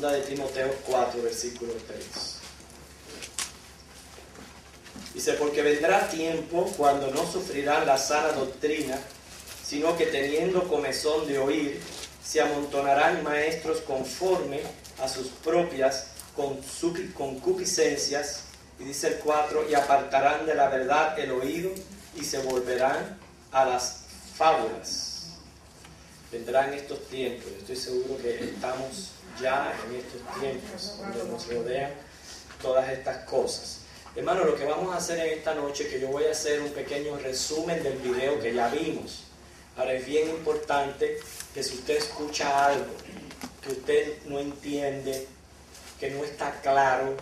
Segunda de Timoteo 4, versículo 3. Dice, porque vendrá tiempo cuando no sufrirán la sana doctrina, sino que teniendo comezón de oír, se amontonarán maestros conforme a sus propias concupiscencias. Y dice el 4, y apartarán de la verdad el oído y se volverán a las fábulas. Vendrán estos tiempos, estoy seguro que estamos ya en estos tiempos donde nos rodean todas estas cosas. Hermano, lo que vamos a hacer en esta noche, que yo voy a hacer un pequeño resumen del video que ya vimos. Ahora es bien importante que si usted escucha algo que usted no entiende, que no está claro,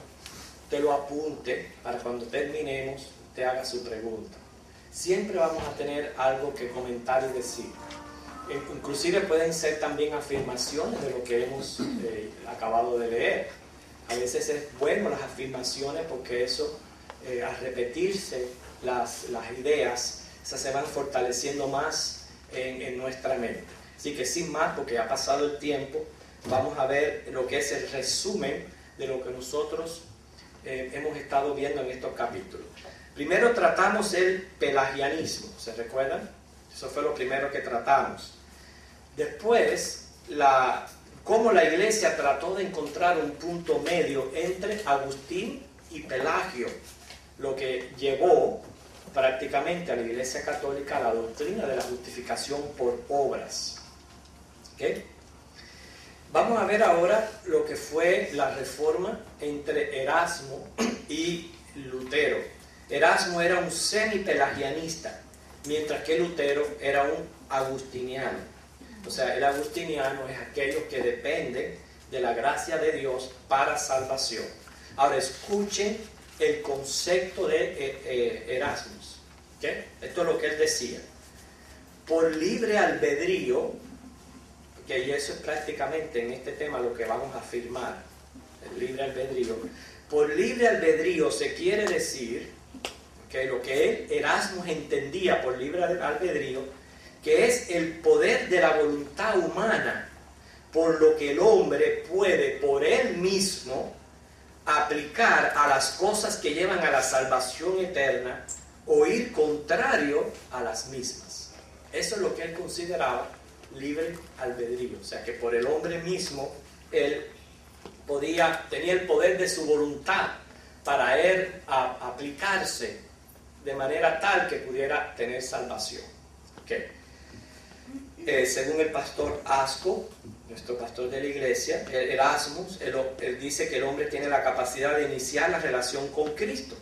usted lo apunte para cuando terminemos, usted haga su pregunta. Siempre vamos a tener algo que comentar y decir. Inclusive pueden ser también afirmaciones de lo que hemos acabado de leer. A veces es bueno las afirmaciones porque eso, al repetirse las ideas, esas se van fortaleciendo más en nuestra mente. Así que sin más, porque ha pasado el tiempo, vamos a ver lo que es el resumen de lo que nosotros hemos estado viendo en estos capítulos. Primero tratamos el pelagianismo, ¿se recuerdan? Eso fue lo primero que tratamos. Después, cómo la iglesia trató de encontrar un punto medio entre Agustín y Pelagio, lo que llevó prácticamente a la iglesia católica a la doctrina de la justificación por obras. ¿Okay? Vamos a ver ahora lo que fue la reforma entre Erasmo y Lutero. Erasmo era un semi-pelagianista, mientras que Lutero era un agustiniano. O sea, el agustiniano es aquellos que dependen de la gracia de Dios para salvación. Ahora escuchen el concepto de Erasmo. ¿Okay? Esto es lo que él decía. Por libre albedrío, y eso es prácticamente en este tema lo que vamos a afirmar, el libre albedrío. Por libre albedrío se quiere decir que lo que Erasmo entendía por libre albedrío, que es el poder de la voluntad humana, por lo que el hombre puede por él mismo aplicar a las cosas que llevan a la salvación eterna o ir contrario a las mismas. Eso es lo que él consideraba libre albedrío, o sea que por el hombre mismo él tenía el poder de su voluntad para él aplicarse de manera tal que pudiera tener salvación. Okay. Según el pastor Asco, nuestro pastor de la iglesia, Erasmus, él dice que el hombre tiene la capacidad de iniciar la relación con Cristo.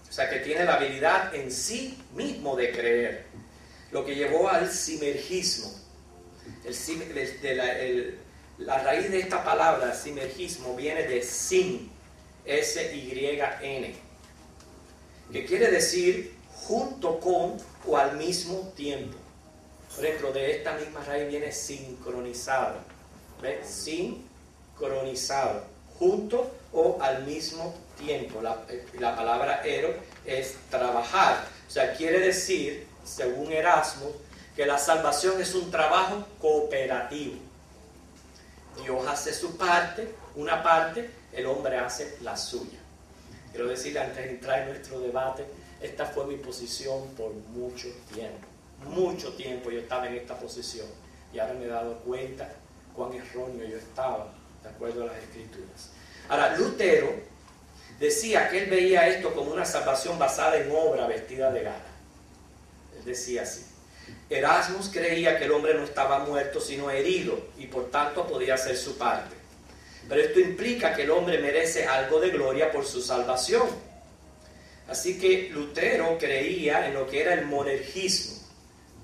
O sea, que tiene la habilidad en sí mismo de creer. Lo que llevó al sinergismo. La raíz de esta palabra, sinergismo, viene de sin, S-Y-N, que quiere decir junto con o al mismo tiempo. Por ejemplo, de esta misma raíz viene sincronizado. ¿Ves? Sincronizado. Junto o al mismo tiempo. La palabra ero es trabajar. O sea, quiere decir, según Erasmo, que la salvación es un trabajo cooperativo. Dios hace su parte, una parte, el hombre hace la suya. Quiero decirle, antes de entrar en nuestro debate, esta fue mi posición por mucho tiempo. Mucho tiempo yo estaba en esta posición y ahora me he dado cuenta cuán erróneo yo estaba, de acuerdo a las Escrituras. Ahora, Lutero decía que él veía esto como una salvación basada en obra vestida de gala. Él decía así. Erasmus creía que el hombre no estaba muerto sino herido y por tanto podía hacer su parte. Pero esto implica que el hombre merece algo de gloria por su salvación. Así que Lutero creía en lo que era el monergismo,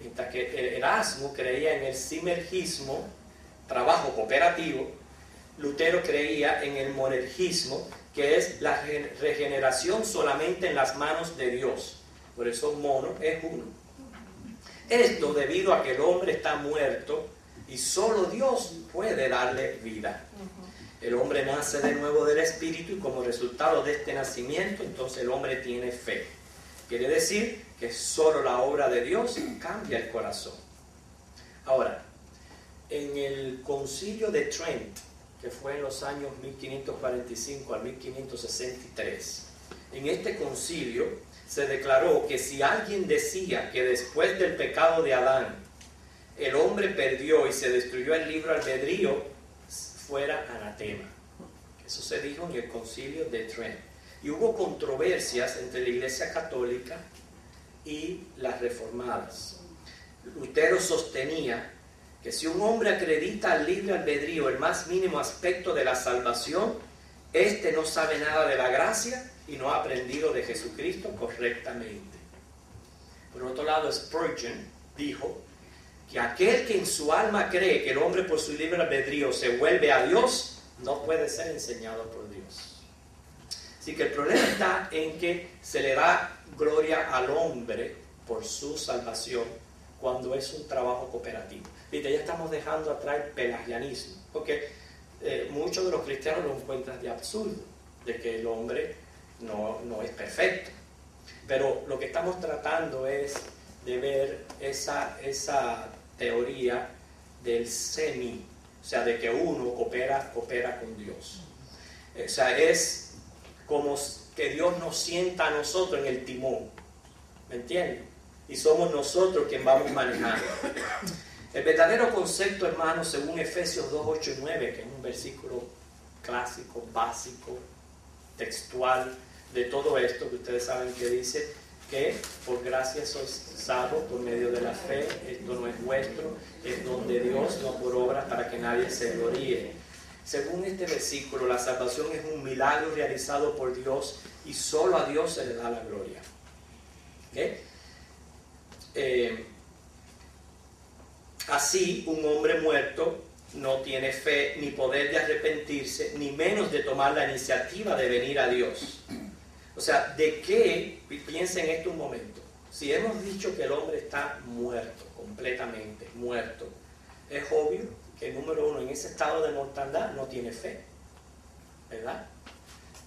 mientras que Erasmo creía en el sinergismo, trabajo cooperativo. Lutero creía en el monergismo, que es la regeneración solamente en las manos de Dios. Por eso mono es uno. Esto debido a que el hombre está muerto y solo Dios puede darle vida. El hombre nace de nuevo del Espíritu y como resultado de este nacimiento, entonces el hombre tiene fe. Quiere decir que solo la obra de Dios cambia el corazón. Ahora, en el concilio de Trent, que fue en los años 1545 al 1563. En este concilio se declaró que si alguien decía que después del pecado de Adán el hombre perdió y se destruyó el libre albedrío, fuera anatema. Eso se dijo en el concilio de Trent. Y hubo controversias entre la Iglesia Católica y las reformadas. Lutero sostenía que si un hombre acredita al libre albedrío el más mínimo aspecto de la salvación, éste no sabe nada de la gracia y no ha aprendido de Jesucristo correctamente. Por otro lado, Spurgeon dijo que aquel que en su alma cree que el hombre por su libre albedrío se vuelve a Dios, no puede ser enseñado por Dios. Así que el problema está en que se le da gloria al hombre por su salvación cuando es un trabajo cooperativo. Fíjate, ya estamos dejando atrás el pelagianismo, porque muchos de los cristianos lo encuentran de absurdo, de que el hombre no es perfecto. Pero lo que estamos tratando es de ver esa teoría del semi, o sea, de que uno coopera con Dios. O sea, es como que Dios nos sienta a nosotros en el timón, ¿me entienden? Y somos nosotros quienes vamos manejando. El verdadero concepto, hermano, según Efesios 2, 8 y 9, que es un versículo clásico, básico, textual de todo esto, que ustedes saben que dice que por gracia sois salvos por medio de la fe, esto no es vuestro, es don de Dios, no por obras para que nadie se gloríe. Según este versículo, la salvación es un milagro realizado por Dios y solo a Dios se le da la gloria. ¿Okay? Así, un hombre muerto no tiene fe ni poder de arrepentirse, ni menos de tomar la iniciativa de venir a Dios. O sea, ¿de qué? Piensen en esto un momento. Si hemos dicho que el hombre está muerto, completamente muerto, es obvio que, número uno, en ese estado de mortandad no tiene fe, ¿verdad?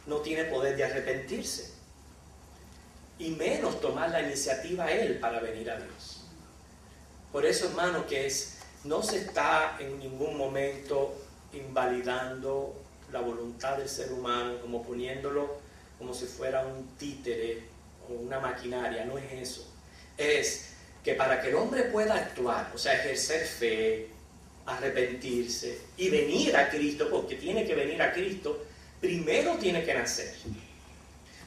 No tiene poder de arrepentirse, y menos tomar la iniciativa él para venir a Dios. Por eso, hermano, que no se está en ningún momento invalidando la voluntad del ser humano, como poniéndolo como si fuera un títere o una maquinaria. No es eso. Es que para que el hombre pueda actuar, o sea, ejercer fe, arrepentirse y venir a Cristo, porque tiene que venir a Cristo, primero tiene que nacer.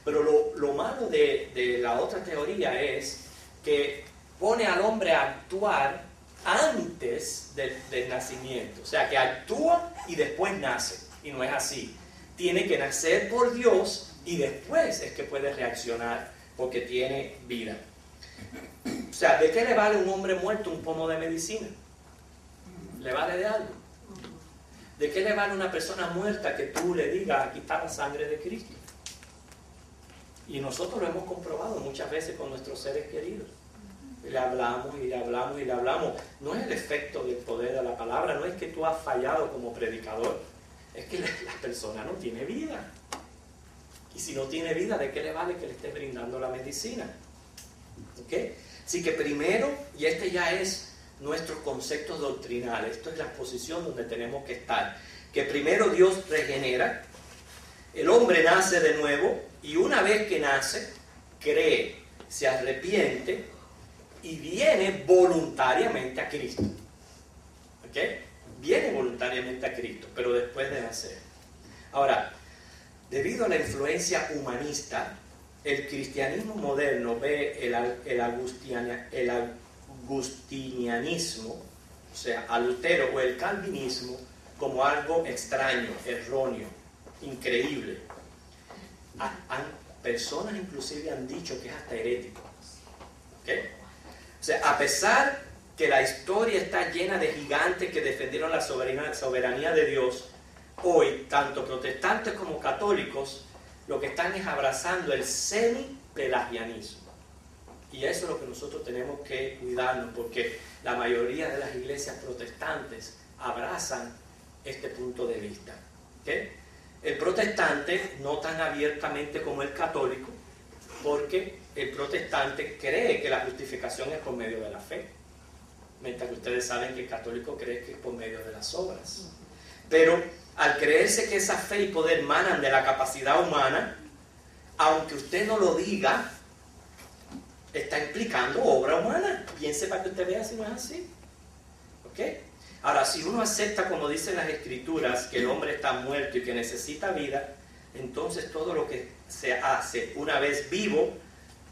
Pero lo malo de la otra teoría es que pone al hombre a actuar antes del nacimiento. O sea, que actúa y después nace. Y no es así. Tiene que nacer por Dios y después es que puede reaccionar porque tiene vida. O sea, ¿de qué le vale a un hombre muerto un pomo de medicina? ¿Le vale de algo? ¿De qué le vale a una persona muerta que tú le digas, aquí está la sangre de Cristo? Y nosotros lo hemos comprobado muchas veces con nuestros seres queridos. Le hablamos y le hablamos y le hablamos. No es el efecto del poder de la palabra, no es que tú has fallado como predicador, es que la persona no tiene vida. Y si no tiene vida, ¿de qué le vale que le estés brindando la medicina? ¿Ok? Así que primero, y este ya es nuestros conceptos doctrinales, esto es la posición donde tenemos que estar, que primero Dios regenera, el hombre nace de nuevo, y una vez que nace, cree, se arrepiente y viene voluntariamente a Cristo. ¿Ok? Viene voluntariamente a Cristo, pero después de nacer. Ahora, debido a la influencia humanista, el cristianismo moderno ve el agustinianismo, o sea, a Lutero, o el calvinismo, como algo extraño, erróneo, increíble. Personas inclusive han dicho que es hasta herético. ¿Okay? O sea, a pesar que la historia está llena de gigantes que defendieron la soberanía de Dios, hoy, tanto protestantes como católicos, lo que están es abrazando el semi-pelagianismo. Y eso es lo que nosotros tenemos que cuidarnos, porque la mayoría de las iglesias protestantes abrazan este punto de vista. ¿Okay? El protestante no tan abiertamente como el católico, porque el protestante cree que la justificación es por medio de la fe, mientras que ustedes saben que el católico cree que es por medio de las obras. Pero al creerse que esa fe y poder manan de la capacidad humana, aunque usted no lo diga, está implicando obra humana. Piense para que usted vea si no es así. ¿Ok? Ahora, si uno acepta, como dicen las Escrituras, que el hombre está muerto y que necesita vida, entonces todo lo que se hace una vez vivo,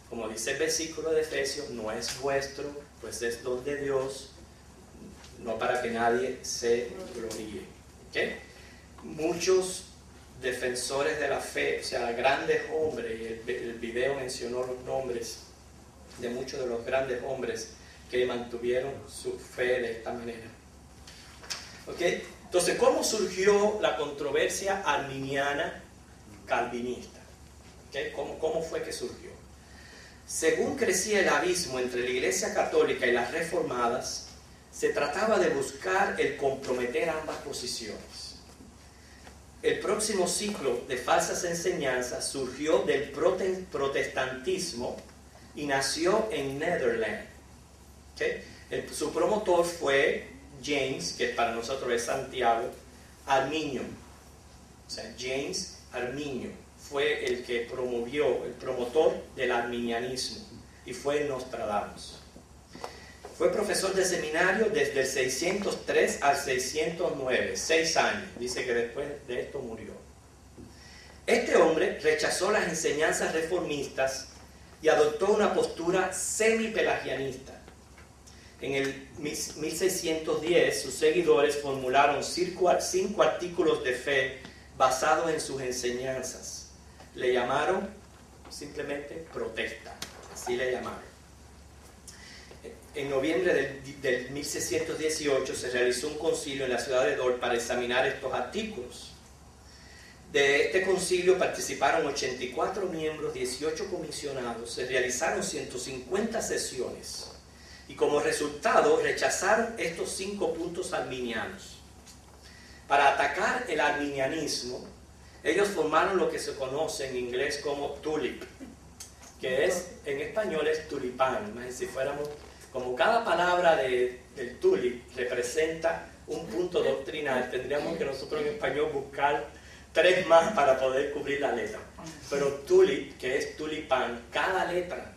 como dice el versículo de Efesios, no es vuestro, pues es don de Dios, no para que nadie se gloríe. ¿Okay? Muchos defensores de la fe, o sea, grandes hombres, y el video mencionó los nombres de muchos de los grandes hombres que mantuvieron su fe de esta manera. ¿Okay? Entonces, ¿cómo surgió la controversia arminiana calvinista? ¿Okay? ¿Cómo fue que surgió? Según crecía el abismo entre la Iglesia Católica y las Reformadas, se trataba de buscar el comprometer ambas posiciones. El próximo ciclo de falsas enseñanzas surgió del protestantismo y nació en Netherlands. ¿Okay? Su promotor fue James, que para nosotros es Santiago, Arminio. O sea, James Arminio fue el que promovió, el promotor del arminianismo, y fue Nostradamus. Fue profesor de seminario desde el 603 al 609, 6 años. Dice que después de esto murió. Este hombre rechazó las enseñanzas reformistas y adoptó una postura semi-pelagianista. En el 1610, sus seguidores formularon 5 artículos de fe basados en sus enseñanzas. Le llamaron simplemente protesta, así le llamaron. En noviembre del 1618 se realizó un concilio en la ciudad de Dort para examinar estos artículos. De este concilio participaron 84 miembros, 18 comisionados, se realizaron 150 sesiones y como resultado rechazaron estos 5 puntos arminianos. Para atacar el arminianismo, ellos formaron lo que se conoce en inglés como tulip, que es, en español es tulipán. Si fuéramos, como cada palabra del tulip representa un punto doctrinal, tendríamos que nosotros en español buscar 3 más para poder cubrir la letra. Pero tulip, que es tulipán, cada letra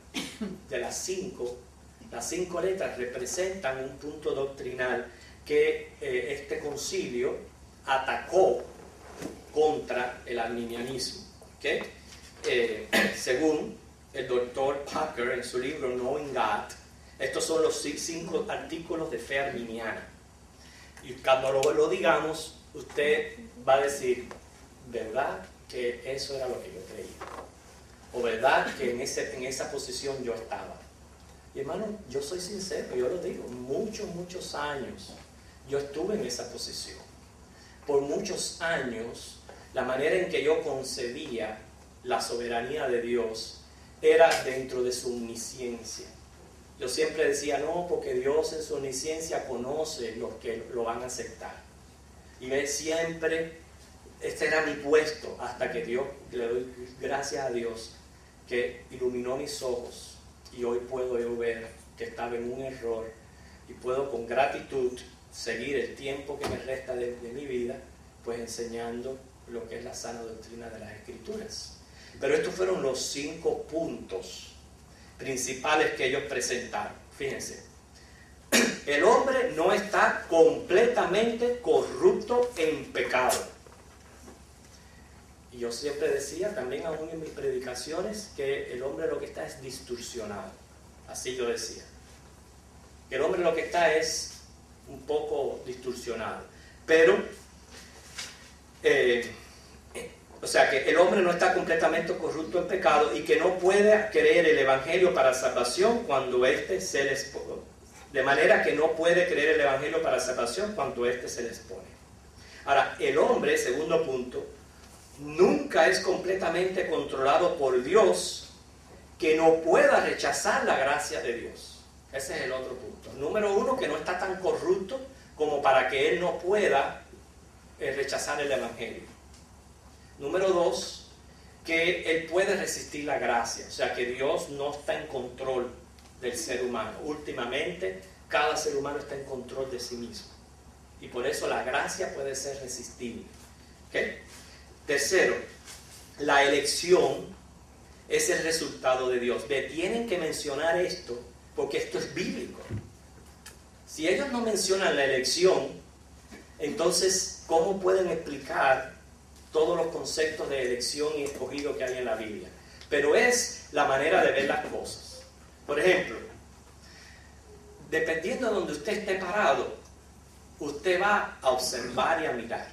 de las 5 letras representan un punto doctrinal que este concilio atacó contra el arminianismo. ¿Okay? Según el doctor Packer en su libro Knowing God, estos son los 5 artículos de fe arminiana. Y cuando lo digamos, usted va a decir, ¿verdad que eso era lo que yo creía? ¿O verdad que en esa posición yo estaba? Y hermano, yo soy sincero, yo lo digo, muchos años yo estuve en esa posición. Por muchos años, la manera en que yo concebía la soberanía de Dios era dentro de su omnisciencia. Yo siempre decía, no, porque Dios en su omnisciencia conoce los que lo van a aceptar. Y él siempre, este era mi puesto, hasta que Dios, le doy gracias a Dios, que iluminó mis ojos. Y hoy puedo yo ver que estaba en un error y puedo con gratitud seguir el tiempo que me resta de mi vida, pues enseñando lo que es la sana doctrina de las Escrituras. Pero estos fueron los 5 puntos principales que ellos presentaron. Fíjense, el hombre no está completamente corrupto en pecado. Y yo siempre decía, también aún en mis predicaciones, que el hombre lo que está es distorsionado. Así yo decía. Que el hombre lo que está es un poco distorsionado. Pero, o sea, que el hombre no está completamente corrupto en pecado y que no puede creer el Evangelio para salvación cuando éste se les pone. De manera que no puede creer el Evangelio para salvación cuando éste se les pone. Ahora, el hombre, segundo punto, nunca es completamente controlado por Dios que no pueda rechazar la gracia de Dios. Ese es el otro punto. Número 1, que no está tan corrupto como para que él no pueda rechazar el Evangelio. Número 2, que él puede resistir la gracia. O sea, que Dios no está en control del ser humano. Últimamente, cada ser humano está en control de sí mismo. Y por eso la gracia puede ser resistible. ¿Okay? Tercero, la elección es el resultado de Dios. Tienen que mencionar esto porque esto es bíblico. Si ellos no mencionan la elección, entonces, ¿cómo pueden explicar todos los conceptos de elección y escogido que hay en la Biblia? Pero es la manera de ver las cosas. Por ejemplo, dependiendo de donde usted esté parado, usted va a observar y a mirar.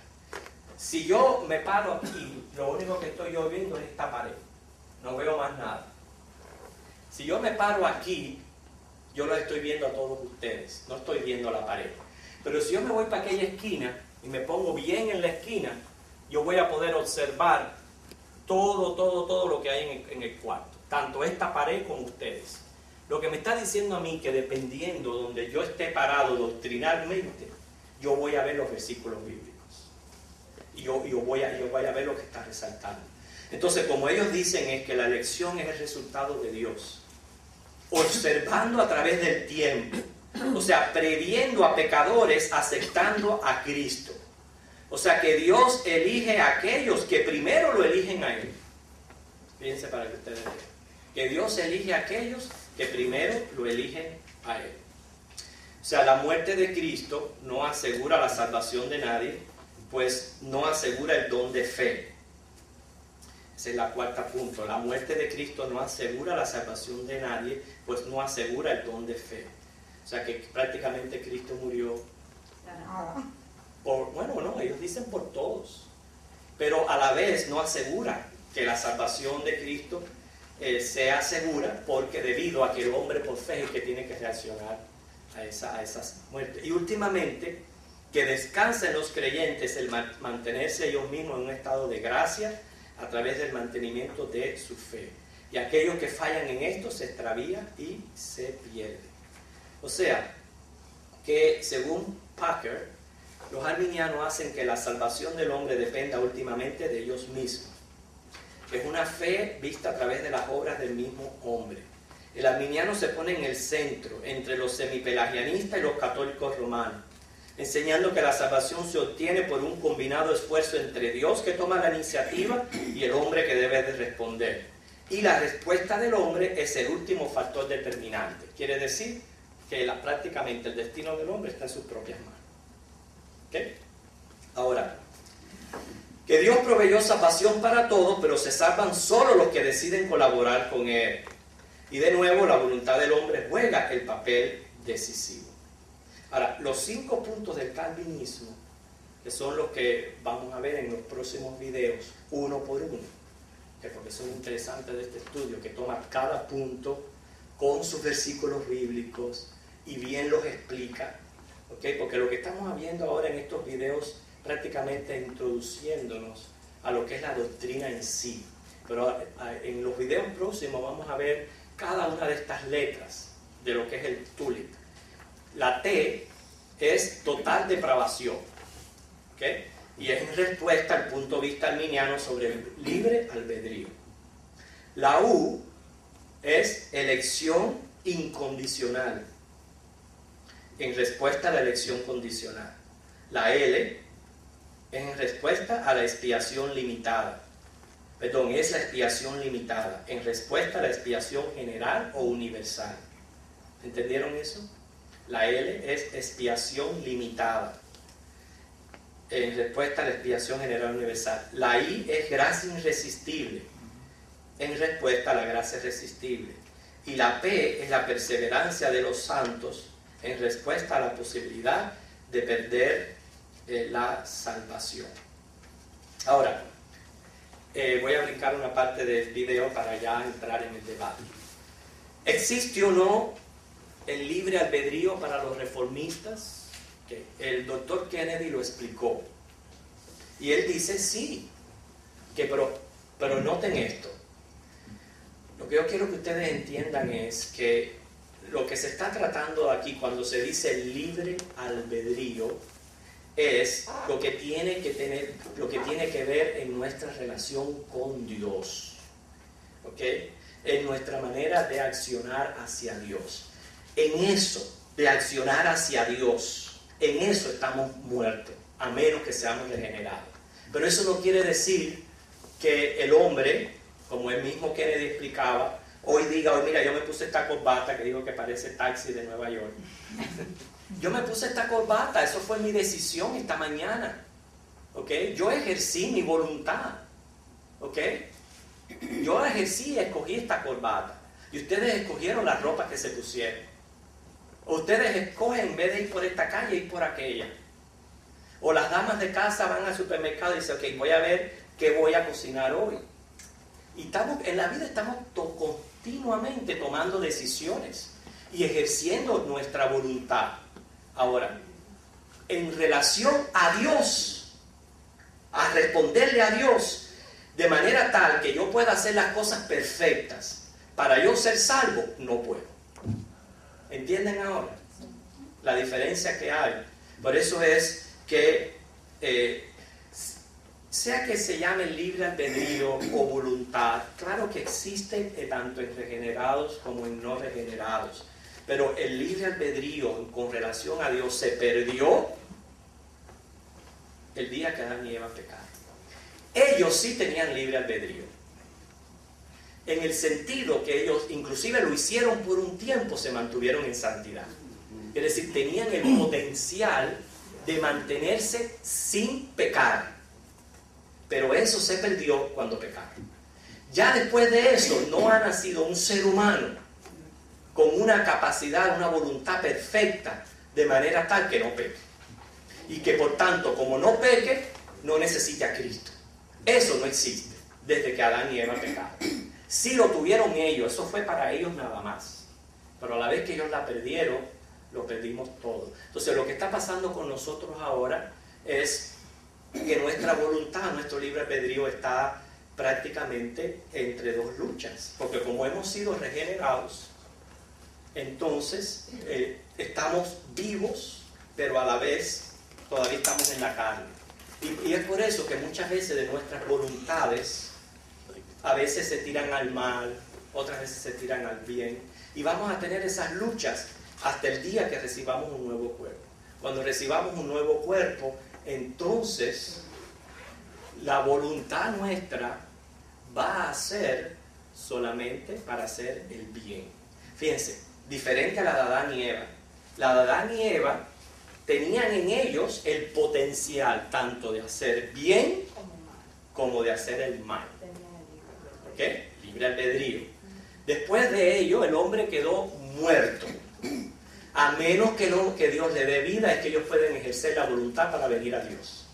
Si yo me paro aquí, lo único que estoy yo viendo es esta pared. No veo más nada. Si yo me paro aquí, yo los estoy viendo a todos ustedes. No estoy viendo la pared. Pero si yo me voy para aquella esquina y me pongo bien en la esquina, yo voy a poder observar todo lo que hay en el cuarto. Tanto esta pared como ustedes. Lo que me está diciendo a mí que dependiendo de donde yo esté parado doctrinalmente, yo voy a ver los versículos bíblicos. Y yo voy a ver lo que está resaltando. Entonces, como ellos dicen, es que la elección es el resultado de Dios. Observando a través del tiempo. O sea, previendo a pecadores, aceptando a Cristo. O sea, que Dios elige a aquellos que primero lo eligen a Él. Fíjense para que ustedes vean. Que Dios elige a aquellos que primero lo eligen a Él. O sea, la muerte de Cristo no asegura la salvación de nadie, pues no asegura el don de fe. Ese es la cuarta punto. La muerte de Cristo no asegura la salvación de nadie, pues no asegura el don de fe. O sea que prácticamente Cristo murió ellos dicen por todos, pero a la vez no asegura que la salvación de Cristo sea segura, porque debido a que el hombre por fe es el que tiene que reaccionar a esas muertes. Y últimamente, que descansa en los creyentes el mantenerse ellos mismos en un estado de gracia a través del mantenimiento de su fe. Y aquellos que fallan en esto se extravían y se pierden. O sea, que según Packer, los arminianos hacen que la salvación del hombre dependa últimamente de ellos mismos. Es una fe vista a través de las obras del mismo hombre. El arminiano se pone en el centro, entre los semipelagianistas y los católicos romanos, enseñando que la salvación se obtiene por un combinado esfuerzo entre Dios, que toma la iniciativa, y el hombre, que debe de responder. Y la respuesta del hombre es el último factor determinante. Quiere decir que prácticamente el destino del hombre está en sus propias manos. ¿Okay? Ahora, que Dios proveyó salvación para todos, pero se salvan solo los que deciden colaborar con Él. Y de nuevo, la voluntad del hombre juega el papel decisivo. Ahora, los 5 puntos del calvinismo, que son los que vamos a ver en los próximos videos, uno por uno, que porque son interesantes de este estudio, que toma cada punto con sus versículos bíblicos y bien los explica, ¿okay? Porque lo que estamos viendo ahora en estos videos prácticamente introduciéndonos a lo que es la doctrina en sí. Pero en los videos próximos vamos a ver cada una de estas letras de lo que es el tulip. La T es total depravación, ¿okay? Y es en respuesta al punto de vista arminiano sobre el libre albedrío. La U es elección incondicional, en respuesta a la elección condicional. La L es en respuesta a la expiación limitada. Perdón, es la expiación limitada, en respuesta a la expiación general o universal. ¿Entendieron eso? La L es expiación limitada, en respuesta a la expiación general universal. La I es gracia irresistible, en respuesta a la gracia irresistible. Y la P es la perseverancia de los santos, en respuesta a la posibilidad de perder la salvación. Ahora, voy a brincar una parte del video para ya entrar en el debate. ¿Existe o no el libre albedrío para los reformistas? Okay. El doctor Kennedy lo explicó. Y él dice sí, pero noten esto. Lo que yo quiero que ustedes entiendan es que lo que se está tratando aquí cuando se dice libre albedrío es lo que tiene que ver en nuestra relación con Dios, ¿okay? En nuestra manera de accionar hacia Dios. En eso de accionar hacia Dios, en eso estamos muertos, a menos que seamos regenerados. Pero eso no quiere decir que el hombre, como él mismo Kennedy explicaba, hoy diga, hoy mira, yo me puse esta corbata que digo que parece taxi de Nueva York. Yo me puse esta corbata, eso fue mi decisión esta mañana. ¿Ok? Yo ejercí mi voluntad. ¿Ok? Yo ejercí y escogí esta corbata. Y ustedes escogieron la ropa que se pusieron. O ustedes escogen, en vez de ir por esta calle, ir por aquella. O las damas de casa van al supermercado y dicen, ok, voy a ver qué voy a cocinar hoy. Y en la vida estamos continuamente tomando decisiones y ejerciendo nuestra voluntad. Ahora, en relación a Dios, a responderle a Dios de manera tal que yo pueda hacer las cosas perfectas para yo ser salvo, no puedo. ¿Entienden ahora la diferencia que hay? Por eso es que sea que se llame libre albedrío o voluntad, claro que existe tanto en regenerados como en no regenerados, pero el libre albedrío con relación a Dios se perdió el día que Adán y Eva pecaron. Ellos sí tenían libre albedrío, en el sentido que ellos inclusive lo hicieron por un tiempo, se mantuvieron en santidad. Es decir, tenían el potencial de mantenerse sin pecar. Pero eso se perdió cuando pecaron. Ya después de eso no ha nacido un ser humano con una capacidad, una voluntad perfecta, de manera tal que no peque. Y que por tanto, como no peque, no necesite a Cristo. Eso no existe desde que Adán y Eva pecaron. Sí lo tuvieron ellos, eso fue para ellos nada más. Pero a la vez que ellos la perdieron, lo perdimos todo. Entonces lo que está pasando con nosotros ahora es que nuestra voluntad, nuestro libre albedrío está prácticamente entre dos luchas. Porque como hemos sido regenerados, entonces estamos vivos, pero a la vez todavía estamos en la carne. Y es por eso que muchas veces de nuestras voluntades, a veces se tiran al mal, otras veces se tiran al bien. Y vamos a tener esas luchas hasta el día que recibamos un nuevo cuerpo. Cuando recibamos un nuevo cuerpo, entonces la voluntad nuestra va a ser solamente para hacer el bien. Fíjense, diferente a la de Adán y Eva. La de Adán y Eva tenían en ellos el potencial tanto de hacer bien como de hacer el mal. ¿Ok? Libre albedrío. Después de ello, el hombre quedó muerto. A menos que Dios le dé vida, es que ellos pueden ejercer la voluntad para venir a Dios.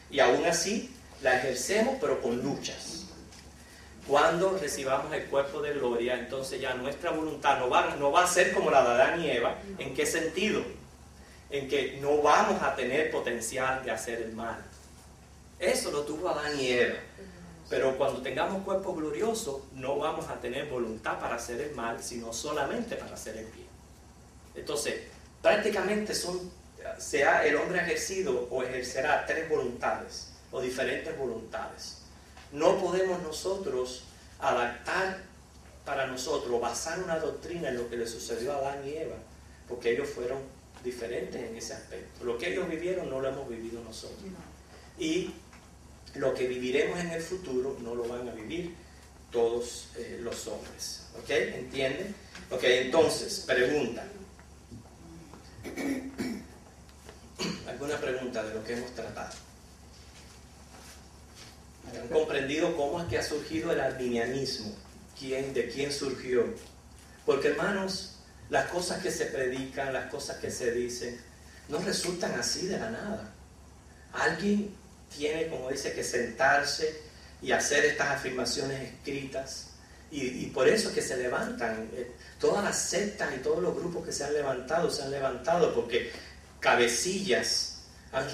Y aún así, la ejercemos, pero con luchas. Cuando recibamos el cuerpo de gloria, entonces ya nuestra voluntad no va a ser como la de Adán y Eva. ¿En qué sentido? En que no vamos a tener potencial de hacer el mal. Eso lo tuvo Adán y Eva. Pero cuando tengamos cuerpos gloriosos, no vamos a tener voluntad para hacer el mal, sino solamente para hacer el bien. Entonces, prácticamente el hombre ha ejercido o ejercerá tres voluntades o diferentes voluntades. No podemos nosotros adaptar para nosotros, basar una doctrina en lo que le sucedió a Adán y Eva, porque ellos fueron diferentes en ese aspecto. Lo que ellos vivieron no lo hemos vivido nosotros. Y lo que viviremos en el futuro no lo van a vivir todos los hombres. ¿Ok? ¿Entienden? Ok, entonces, pregunta. ¿Alguna pregunta de lo que hemos tratado? ¿Han comprendido cómo es que ha surgido el arminianismo? ¿De quién surgió? Porque, hermanos, las cosas que se predican, las cosas que se dicen, no resultan así de la nada. Alguien tiene, como dice, que sentarse y hacer estas afirmaciones escritas. Y por eso es que se levantan. Todas las sectas y todos los grupos que se han levantado porque cabecillas han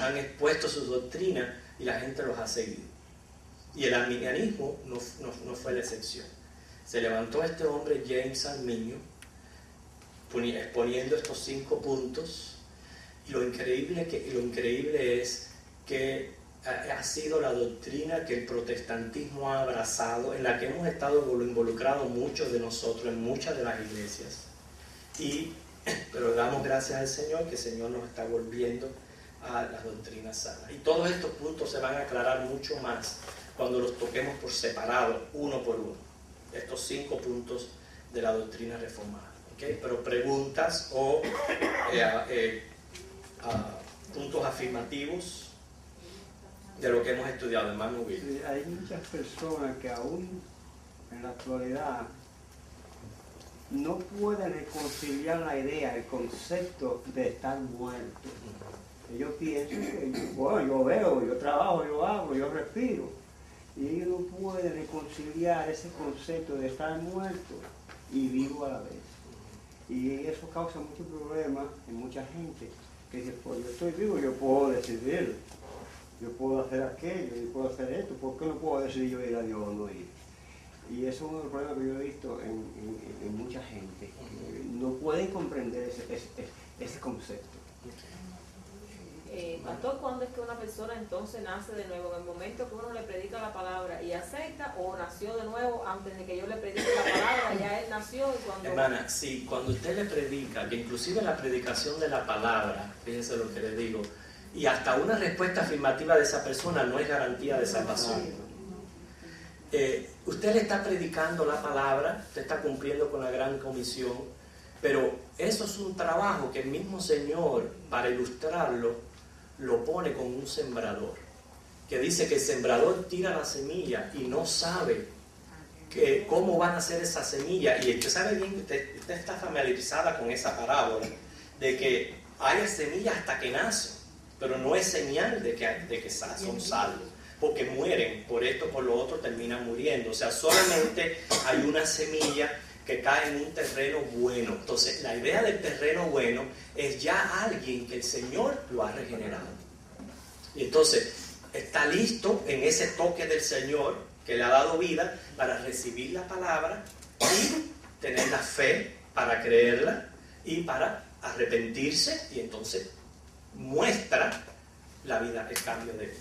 han expuesto sus doctrinas y la gente los ha seguido. Y el arminianismo no fue la excepción. Se levantó este hombre, James Arminio, exponiendo estos 5 puntos. Y lo increíble es que ha sido la doctrina que el protestantismo ha abrazado, en la que hemos estado involucrados muchos de nosotros, en muchas de las iglesias. Y Pero damos gracias al Señor, que el Señor nos está volviendo a las doctrinas sanas. Y todos estos puntos se van a aclarar mucho más cuando los toquemos por separado, uno por uno. Estos 5 puntos de la doctrina reformada. ¿Okay? Pero preguntas o puntos afirmativos de lo que hemos estudiado, hermano Will. Sí, hay muchas personas que aún en la actualidad no pueden reconciliar la idea, el concepto de estar muerto. Ellos piensan que, bueno, yo veo, yo trabajo, yo hago, yo respiro. Y ellos no pueden reconciliar ese concepto de estar muerto y vivo a la vez. Y eso causa muchos problemas en mucha gente que dice, pues yo estoy vivo, yo puedo decidir, yo puedo hacer aquello, yo puedo hacer esto, ¿por qué no puedo decidir yo ir a Dios o no ir? Y eso es uno de los problemas que yo he visto en mucha gente, que no pueden comprender ese concepto. Pastor, ¿cuándo es que una persona entonces nace de nuevo? ¿En el momento que uno le predica la palabra y acepta, o nació de nuevo antes de que yo le predique la palabra, ya él nació? Y cuando... Hermana, sí, cuando usted le predica, que inclusive la predicación de la palabra, fíjense lo que le digo, y hasta una respuesta afirmativa de esa persona no es garantía de salvación. Usted le está predicando la palabra, usted está cumpliendo con la gran comisión, pero eso es un trabajo que el mismo Señor, para ilustrarlo, lo pone con un sembrador, que dice que el sembrador tira la semilla y no sabe cómo van a hacer esa semilla. Y usted sabe bien, usted está familiarizada con esa parábola, de que hay semillas hasta que nacen, pero no es señal de que son salvos, porque mueren, por esto, por lo otro, terminan muriendo. O sea, solamente hay una semilla que cae en un terreno bueno. Entonces, la idea del terreno bueno es ya alguien que el Señor lo ha regenerado. Y entonces, está listo en ese toque del Señor que le ha dado vida para recibir la palabra y tener la fe para creerla y para arrepentirse, y entonces muestra la vida, el cambio de vida.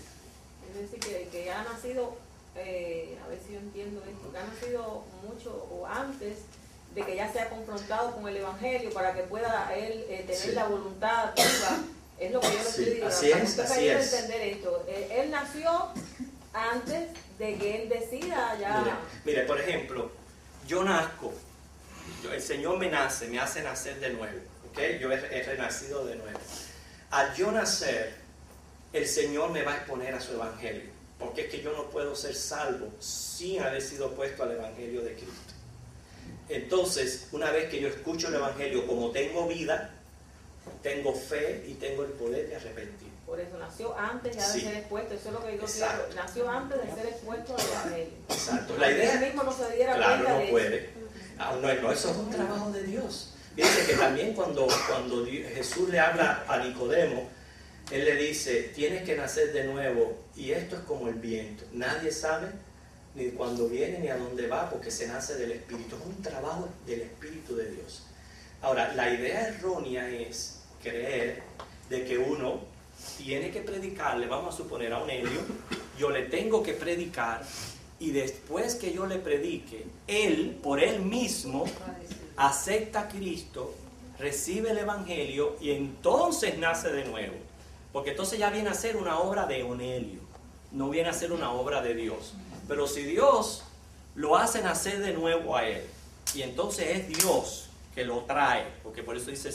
Es decir, que ya ha nacido, a ver si yo entiendo esto, que ha nacido mucho o antes de que ya sea confrontado con el Evangelio para que pueda él tener la voluntad activa. Es lo que yo le estoy diciendo. Así es, así es. Entender esto. Él nació antes de que él decida ya... Mire, por ejemplo, yo nazco, el Señor me hace nacer de nuevo, ¿okay? Yo he renacido de nuevo. Al yo nacer, el Señor me va a exponer a su Evangelio, porque es que yo no puedo ser salvo sin haber sido puesto al Evangelio de Cristo. Entonces, una vez que yo escucho el Evangelio, como tengo vida, tengo fe y tengo el poder de arrepentir. Por eso nació antes ya de ser expuesto. Eso es lo que digo. Nació antes de ser expuesto al Evangelio. Exacto. La idea, él mismo no se diera claro, cuenta no puede. No, eso es un trabajo de Dios. Fíjense que también cuando Jesús le habla a Nicodemo, Él le dice, tienes que nacer de nuevo, y esto es como el viento. Nadie sabe ni cuándo viene ni a dónde va, porque se nace del Espíritu. Es un trabajo del Espíritu de Dios. Ahora, la idea errónea es creer de que uno tiene que predicarle, vamos a suponer a un Helio, yo le tengo que predicar, y después que yo le predique, él, por él mismo, acepta a Cristo, recibe el Evangelio, y entonces nace de nuevo. Porque entonces ya viene a ser una obra de Onelio, no viene a ser una obra de Dios. Pero si Dios lo hace nacer de nuevo a él, y entonces es Dios que lo trae, porque por eso dice el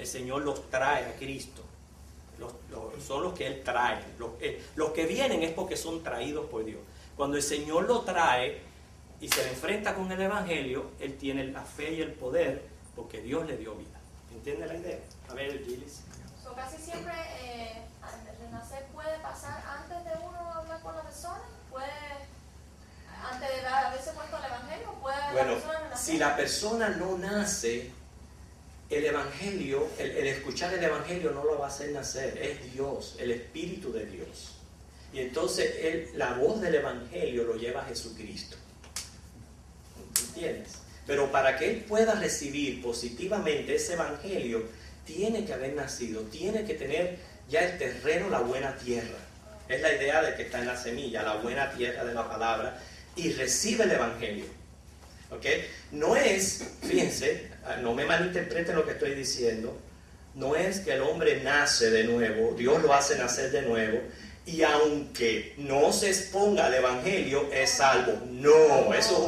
Señor los trae a Cristo. Son los que Él trae. Los que vienen es porque son traídos por Dios. Cuando el Señor lo trae y se le enfrenta con el Evangelio, Él tiene la fe y el poder porque Dios le dio vida. ¿Entiende la idea? A ver, Gilis. Casi siempre renacer puede pasar antes de uno hablar con la persona, antes de haberse puesto el Evangelio, puede la persona renacer. Si la persona no nace, el Evangelio, el escuchar el Evangelio no lo va a hacer nacer, es Dios, el Espíritu de Dios. Y entonces la voz del Evangelio lo lleva a Jesucristo. ¿Entiendes? Pero para que él pueda recibir positivamente ese Evangelio, tiene que haber nacido, tiene que tener ya el terreno, la buena tierra. Es la idea de que está en la semilla, la buena tierra de la palabra, y recibe el Evangelio. ¿Ok? No es, fíjense, no me malinterpreten lo que estoy diciendo, no es que el hombre nace de nuevo, Dios lo hace nacer de nuevo, y aunque no se exponga al evangelio, es salvo. No, eso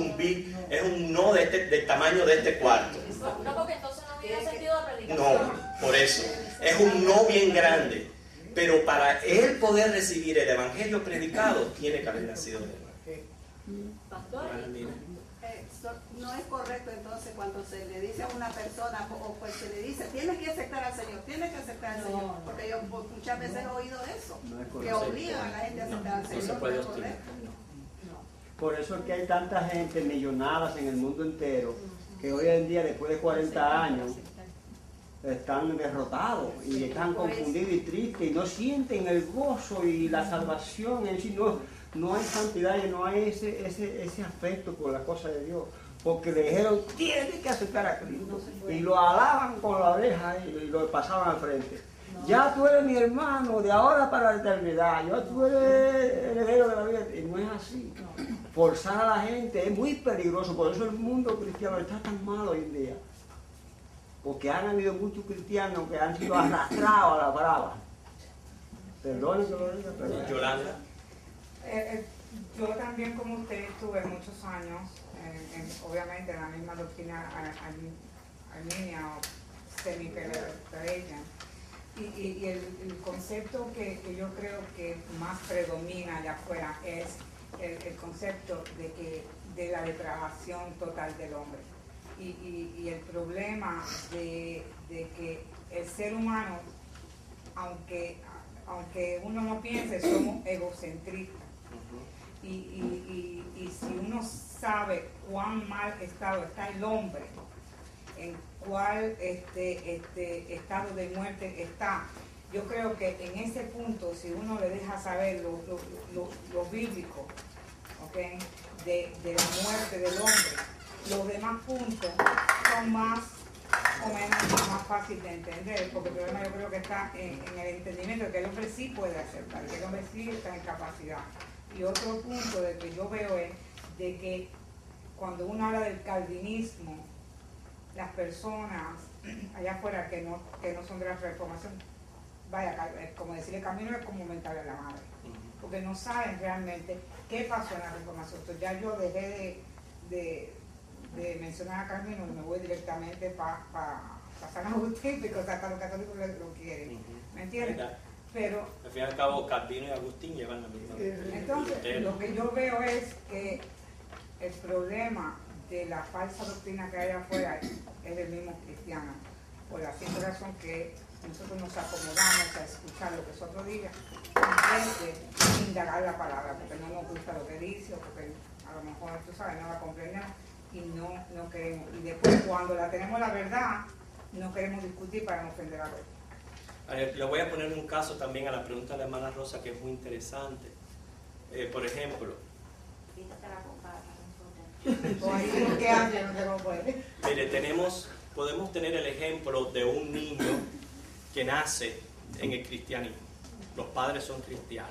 es un no del tamaño de este cuarto. No, porque entonces no tiene sentido la predicación. No, por eso. Es un no bien grande. Pero para él poder recibir el evangelio predicado, tiene que haber nacido de nuevo. Pastor, No es correcto entonces cuando se le dice a una persona o pues se le dice tienes que aceptar al Señor, tienes que aceptar al Señor, porque yo muchas veces he oído eso, No es que correcto. obligan a la gente a aceptar al No Señor. se puede no es obstinar. correcto. Por eso es que hay tanta gente, millonadas en el mundo entero, que hoy en día, después de 40 años, están derrotados y están confundidos y tristes y no sienten el gozo y la salvación en sí. No hay santidad y no hay ese afecto por las cosas de Dios. Porque le dijeron, tienes que aceptar a Cristo. Y lo alaban con la oreja y lo pasaban al frente. Ya tú eres mi hermano, de ahora para la eternidad. Ya tú eres el heredero de la vida. Y no es así. Forzar a la gente es muy peligroso. Por eso el mundo cristiano está tan mal hoy en día. Porque han habido muchos cristianos que han sido arrastrados a la brava. Perdón que lo diga, pero... Yolanda. Yo también, como usted, estuve muchos años, obviamente, en la misma doctrina armenia o semi-peregrina. Y el concepto que yo creo que más predomina allá afuera es el concepto de la depravación total del hombre. Y el problema de que el ser humano, aunque uno no piense, somos egocentristas. Y si uno sabe cuán mal estado está el hombre, en cuál estado de muerte está, yo creo que en ese punto, si uno le deja saber lo bíblico, ¿okay?, de la muerte del hombre, los demás puntos son más o menos más fácil de entender, porque el problema yo creo que está en el entendimiento de que el hombre sí puede aceptar, que el hombre sí está en capacidad. Y otro punto de que yo veo es de que cuando uno habla del calvinismo, las personas allá afuera que no son de la reformación, vaya, como decir, el camino es como mental a la madre, porque no saben realmente qué pasó en la reformación. Entonces ya yo dejé de mencionar a Calvino y me voy directamente para San Agustín, porque hasta los católicos lo quieren, ¿me entiendes? Pero al fin y al cabo, Calvino y Agustín llevan la misma. entonces lo que yo veo es que el problema de la falsa doctrina que hay afuera es del mismo cristiano, por la simple razón que nosotros nos acomodamos a escuchar lo que es otro día en vez de indagar la palabra, porque no nos gusta lo que dice, o porque a lo mejor, tú sabes, no la comprendemos y no queremos. Y después, cuando la tenemos la verdad, no queremos discutir para no ofender a otro. Le voy a poner un caso también a la pregunta de la hermana Rosa que es muy interesante. Por ejemplo, mire, podemos tener el ejemplo de un niño que nace en el cristianismo. Los padres son cristianos.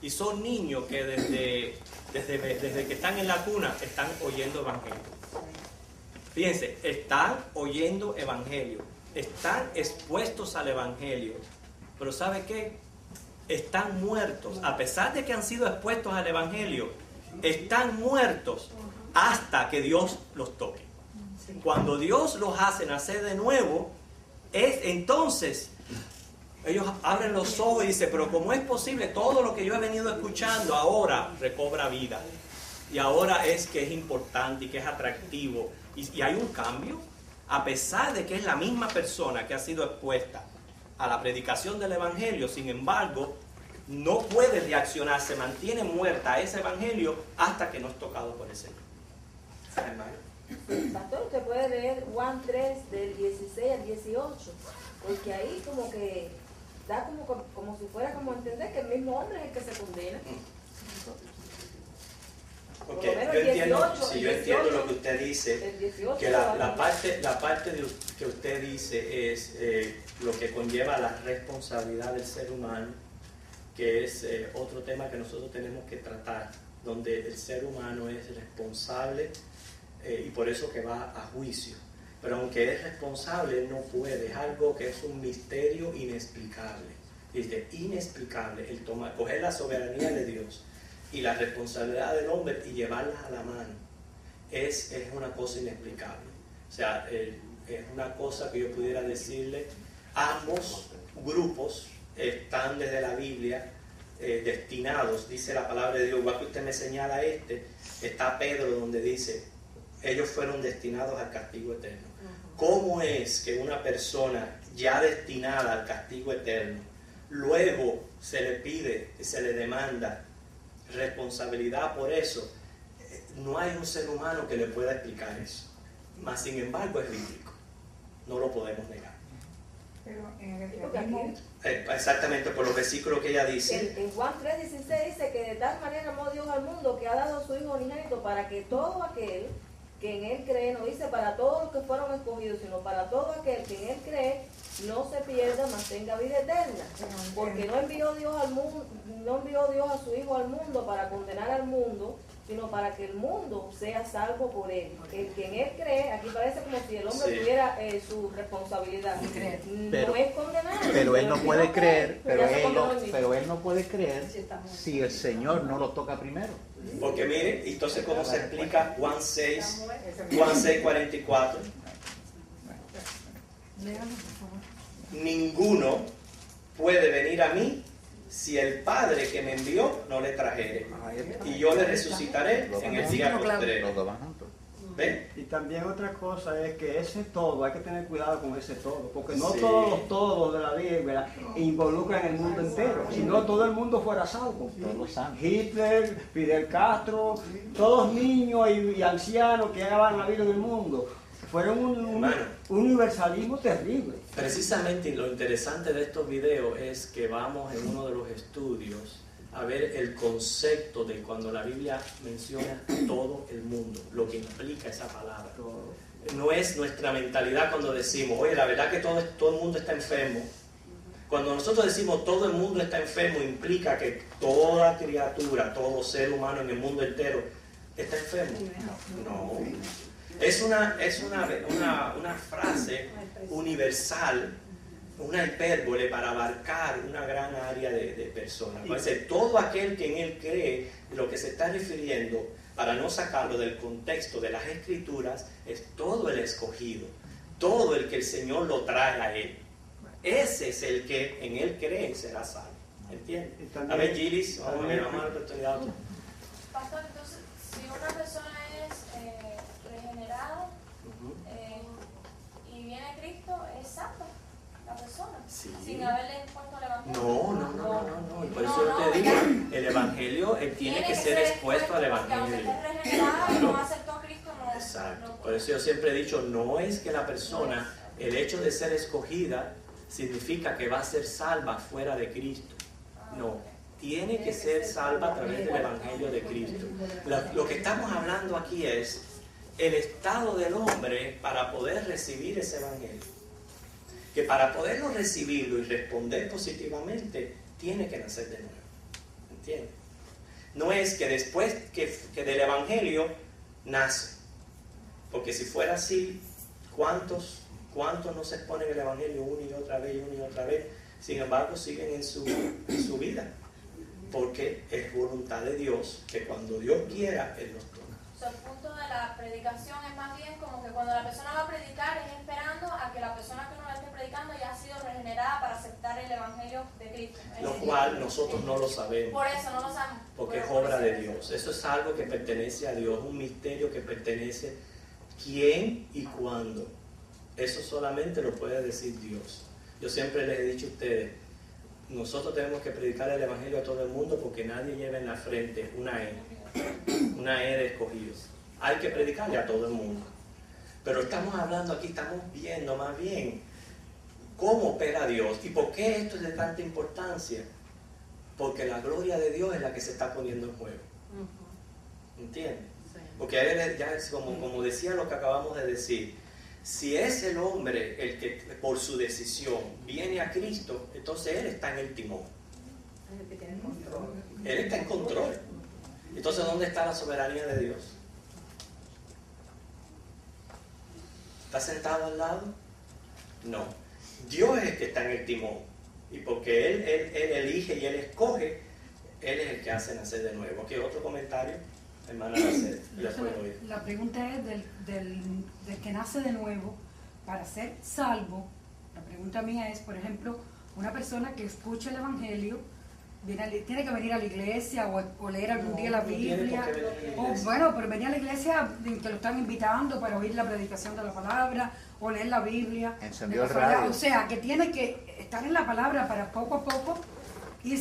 Y son niños que desde que están en la cuna están oyendo evangelio. Fíjense, están oyendo evangelio. Están expuestos al evangelio. Pero ¿sabe qué? Están muertos. A pesar de que han sido expuestos al evangelio, están muertos hasta que Dios los toque. Cuando Dios los hace nacer de nuevo, entonces ellos abren los ojos y dicen, pero ¿cómo es posible? Todo lo que yo he venido escuchando ahora recobra vida. Y ahora es que es importante y que es atractivo. Y hay un cambio. A pesar de que es la misma persona que ha sido expuesta a la predicación del evangelio, sin embargo, no puede reaccionar, se mantiene muerta a ese evangelio hasta que no es tocado por el Señor. Pastor, usted puede leer Juan 3 del 16 al 18, porque ahí como que da como si fuera como entender que el mismo hombre es el que se condena. Porque yo entiendo lo que usted dice, que la parte que usted dice es lo que conlleva la responsabilidad del ser humano, que es otro tema que nosotros tenemos que tratar, donde el ser humano es responsable y por eso que va a juicio. Pero aunque es responsable, él no puede. Es algo que es un misterio inexplicable. Dice, inexplicable, el coger la soberanía de Dios y la responsabilidad del hombre y llevarlas a la mano. Es una cosa inexplicable. O sea, es una cosa que yo pudiera decirle, ambos grupos están desde la Biblia destinados, dice la palabra de Dios, igual que usted me señala está Pedro donde dice, ellos fueron destinados al castigo eterno. ¿Cómo es que una persona ya destinada al castigo eterno, luego se le pide, se le demanda responsabilidad por eso? No hay un ser humano que le pueda explicar eso. Mas sin embargo es bíblico, no lo podemos negar. Pero en el mismo, exactamente por los versículos que ella dice. En Juan 3:16 dice que de tal manera amó Dios al mundo que ha dado a su Hijo unigénito para que todo aquel que en Él cree, no dice para todos los que fueron escogidos, sino para todo aquel que en Él cree, no se pierda, mas tenga vida eterna. Porque no envió Dios al mundo, no envió Dios a su Hijo al mundo para condenar al mundo, sino para que el mundo sea salvo por él. El que en él cree, aquí parece como si el hombre tuviera su responsabilidad. No es condenado. Pero él no puede creer, ya se condenó el mismo. pero él no puede creer si el Señor no lo toca primero. Porque miren, entonces cómo se explica Juan 6:44. Ninguno puede venir a mí si el Padre que me envió no le trajere, y yo le resucitaré en el día postrero. ¿Ven? Y también otra cosa es que ese todo, hay que tener cuidado con ese todo, porque no Sí. todos los todos de la Biblia involucran el mundo entero, si no todo el mundo fuera salvo. Hitler, Fidel Castro, todos niños y ancianos que hagan la vida en el mundo, fueron un universalismo terrible. Precisamente lo interesante de estos videos es que vamos en uno de los estudios a ver el concepto de cuando la Biblia menciona todo el mundo, lo que implica esa palabra. No es nuestra mentalidad cuando decimos, oye, la verdad que todo el mundo está enfermo. Cuando nosotros decimos todo el mundo está enfermo, implica que toda criatura, todo ser humano en el mundo entero está enfermo. No. Es una frase universal, una hipérbole para abarcar una gran área de personas. Puede ser todo aquel que en él cree, lo que se está refiriendo, para no sacarlo del contexto de las Escrituras, es todo el escogido, todo el que el Señor lo trae a él. Ese es el que en él cree será salvo. ¿Entiendes? A ver, Gilis, vamos a dar la oportunidad. Pastor, entonces, si una persona es regenerada y viene a Cristo, ¿es salva la persona? Sí. Sin haberle expuesto el evangelio. No. Por eso yo te digo, el evangelio tiene que ser expuesto al Porque aunque evangelio. esté regenerada y no aceptó a Cristo, no. Exacto. no Por eso yo siempre he dicho, no es que la persona, el hecho de ser escogida, significa que va a ser salva fuera de Cristo. No. Tiene que ser salva a través del evangelio de Cristo. Lo que estamos hablando aquí es el estado del hombre para poder recibir ese evangelio. Que para poderlo recibirlo y responder positivamente, tiene que nacer de nuevo. ¿Entiendes? No es que después que del evangelio nace. Porque si fuera así, ¿cuántos no se exponen el evangelio una y otra vez? Sin embargo, siguen en su vida. Porque es voluntad de Dios que cuando Dios quiera, Él nos toca. O sea, el punto de la predicación es más bien como que cuando la persona va a predicar es esperando a que la persona que uno le esté predicando ya ha sido regenerada para aceptar el evangelio de Cristo. Lo cual nosotros no lo sabemos. Por eso no lo sabemos. Porque es obra de Dios. Eso es algo que pertenece a Dios, un misterio que pertenece quién y cuándo. Eso solamente lo puede decir Dios. Yo siempre les he dicho a ustedes, nosotros tenemos que predicar el evangelio a todo el mundo porque nadie lleva en la frente una E de escogidos. Hay que predicarle a todo el mundo. Pero estamos hablando aquí, estamos viendo más bien cómo opera Dios y por qué esto es de tanta importancia. Porque la gloria de Dios es la que se está poniendo en juego. ¿Entiendes? Porque ya es como decía lo que acabamos de decir, si es el hombre el que por su decisión viene a Cristo, entonces Él está en el timón. Él está en control. Entonces, ¿dónde está la soberanía de Dios? ¿Está sentado al lado? No. Dios es el que está en el timón. Y porque Él elige y Él escoge, Él es el que hace nacer de nuevo. ¿Qué otro comentario? Hermana Mercedes, la pregunta es del que nace de nuevo para ser salvo. La pregunta mía es, por ejemplo, una persona que escucha el Evangelio, tiene que venir a la iglesia o leer algún día la Biblia. Bueno, pero venir a la iglesia que lo están invitando para oír la predicación de la palabra o leer la Biblia. Encendió el radio. O sea, que tiene que estar en la palabra para poco a poco ir